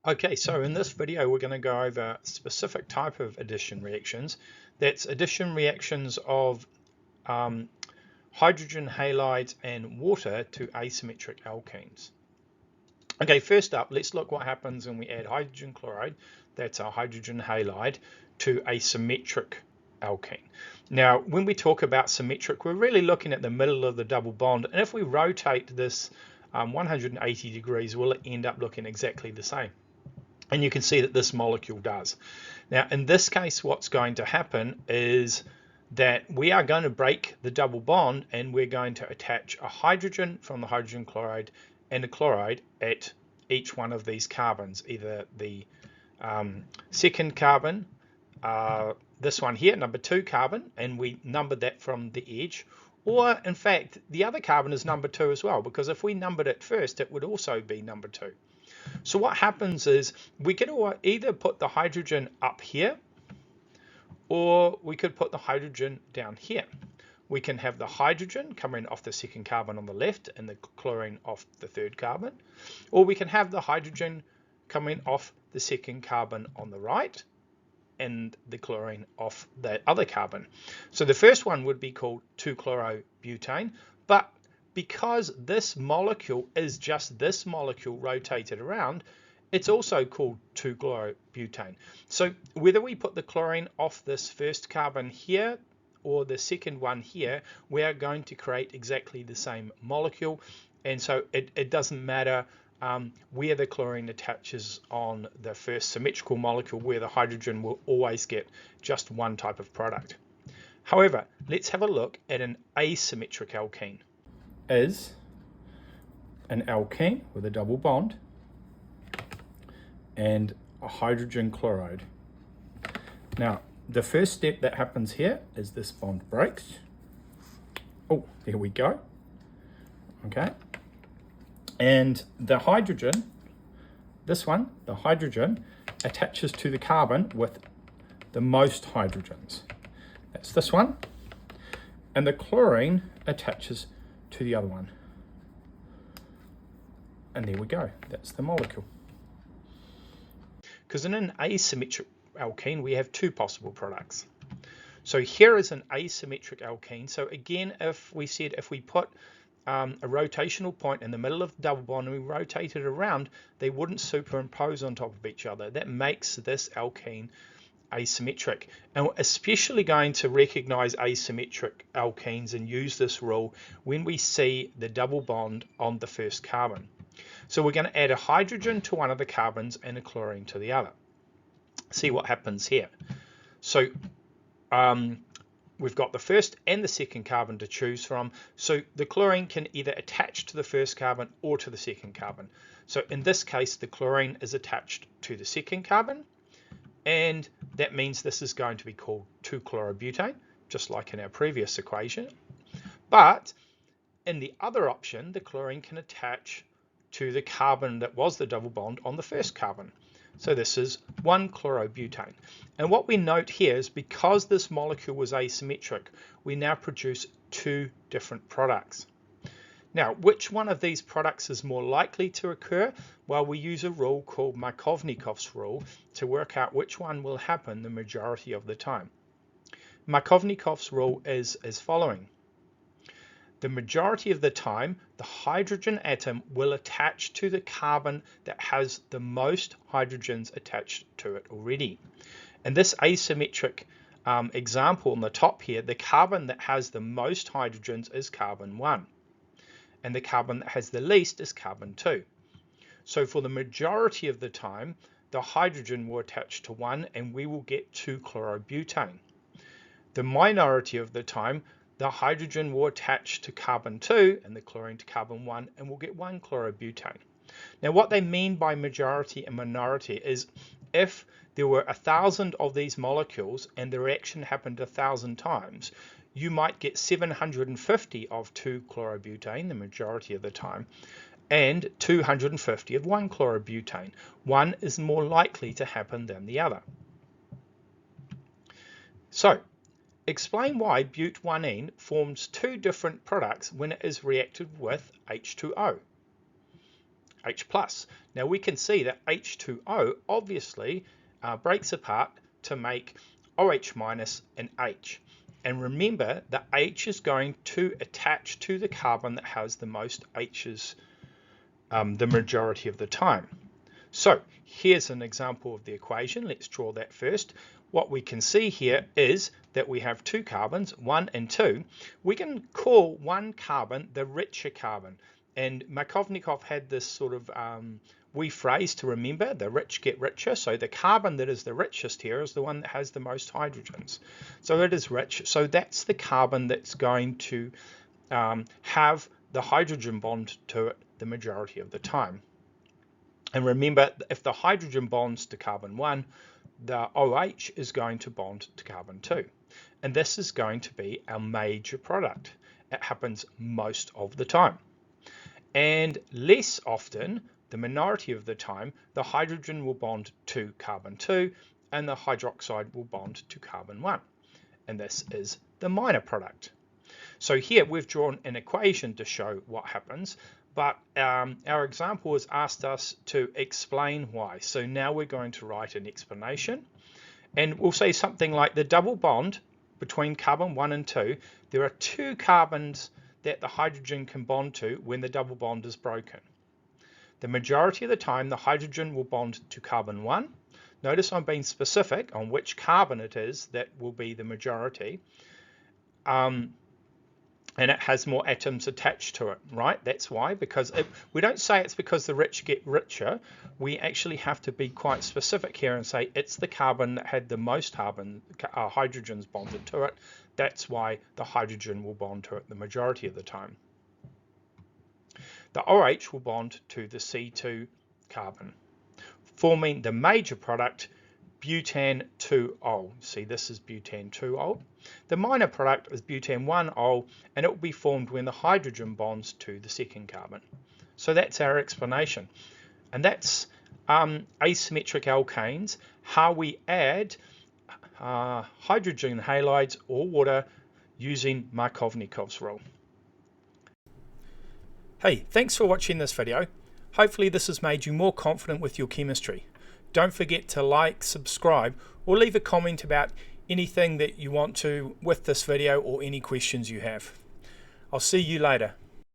Okay, so in this video we're going to go over a specific type of addition reactions. That's addition reactions of hydrogen halides and water to asymmetric alkenes. Okay, first up, let's look what happens when we add hydrogen chloride, that's our hydrogen halide, to a symmetric alkene. Now, when we talk about symmetric, we're really looking at the middle of the double bond, and if we rotate this 180 degrees, will it end up looking exactly the same? And you can see that this molecule does. Now, in this case, what's going to happen is that we are going to break the double bond and we're going to attach a hydrogen from the hydrogen chloride and a chloride at each one of these carbons, either the second carbon, this one here, number 2 carbon, and we numbered that from the edge, or in fact, the other carbon is number 2 as well, because if we numbered it first, it would also be number 2. So what happens is we could either put the hydrogen up here, or we could put the hydrogen down here. We can have the hydrogen coming off the second carbon on the left and the chlorine off the third carbon, or we can have the hydrogen coming off the second carbon on the right and the chlorine off the other carbon. So the first one would be called 2-chlorobutane, but because this molecule is just this molecule rotated around, it's also called 2-chlorobutane. So whether we put the chlorine off this first carbon here or the second one here, we are going to create exactly the same molecule, and so it doesn't matter where the chlorine attaches on the first symmetrical molecule, where the hydrogen will always get just one type of product. However, let's have a look at an asymmetric alkene. Is an alkene with a double bond and a hydrogen chloride. Now, the first step that happens here is this bond breaks. Oh, there we go. Okay. And the hydrogen, this one, the hydrogen, attaches to the carbon with the most hydrogens. That's this one. And the chlorine attaches to the other one. And there we go. That's the molecule. Because in an asymmetric alkene, we have two possible products. So here is an asymmetric alkene. So again, if we put a rotational point in the middle of the double bond and we rotate it around, they wouldn't superimpose on top of each other. That makes this alkene asymmetric, and we're especially going to recognize asymmetric alkenes and use this rule when we see the double bond on the first carbon. So we're going to add a hydrogen to one of the carbons and a chlorine to the other. See what happens here. So we've got the first and the second carbon to choose from, so the chlorine can either attach to the first carbon or to the second carbon. So in this case, the chlorine is attached to the second carbon, and that means this is going to be called 2-chlorobutane, just like in our previous equation. But in the other option, the chlorine can attach to the carbon that was the double bond on the first carbon. So this is 1-chlorobutane. And what we note here is because this molecule was asymmetric, we now produce two different products. Now, which one of these products is more likely to occur? Well, we use a rule called Markovnikov's rule to work out which one will happen the majority of the time. Markovnikov's rule is as following. The majority of the time, the hydrogen atom will attach to the carbon that has the most hydrogens attached to it already. In this asymmetric example on the top here, the carbon that has the most hydrogens is carbon 1. And the carbon that has the least is carbon 2. So for the majority of the time, the hydrogen will attach to 1 and we will get 2-chlorobutane. The minority of the time, the hydrogen will attach to carbon 2 and the chlorine to carbon 1 and we'll get 1-chlorobutane. Now what they mean by majority and minority is if there were 1,000 of these molecules and the reaction happened 1,000 times, you might get 750 of 2-chlorobutane, the majority of the time, and 250 of 1-chlorobutane. One is more likely to happen than the other. So, explain why but1ene forms two different products when it is reacted with H2O. H plus. Now we can see that H2O obviously breaks apart to make OH minus and H. And remember that H is going to attach to the carbon that has the most H's the majority of the time. So here's an example of the equation. Let's draw that first. What we can see here is that we have two carbons, 1 and 2. We can call one carbon the richer carbon. And Markovnikov had this sort of wee phrase to remember, the rich get richer. So the carbon that is the richest here is the one that has the most hydrogens. So it is rich. So that's the carbon that's going to have the hydrogen bond to it the majority of the time. And remember, if the hydrogen bonds to carbon 1, the OH is going to bond to carbon 2. And this is going to be our major product. It happens most of the time. And less often, the minority of the time, the hydrogen will bond to carbon 2 and the hydroxide will bond to carbon 1. And this is the minor product. So here we've drawn an equation to show what happens. But our example has asked us to explain why. So now we're going to write an explanation. And we'll say something like the double bond between carbon 1 and 2. There are two carbons that the hydrogen can bond to when the double bond is broken. The majority of the time, the hydrogen will bond to carbon 1. Notice I'm being specific on which carbon it is that will be the majority. And it has more atoms attached to it, right? That's why, because we don't say it's because the rich get richer. We actually have to be quite specific here and say it's the carbon that had the most hydrogens bonded to it. That's why the hydrogen will bond to it the majority of the time. The OH will bond to the C2 carbon, forming the major product, butane-2-ol. See, this is butane-2-ol. The minor product is butane-1-ol, and it will be formed when the hydrogen bonds to the second carbon. So that's our explanation. And that's asymmetric alkanes, how we add hydrogen halides or water using Markovnikov's rule. Hey, thanks for watching this video. Hopefully this has made you more confident with your chemistry. Don't forget to like, subscribe, or leave a comment about anything that you want to with this video or any questions you have. I'll see you later.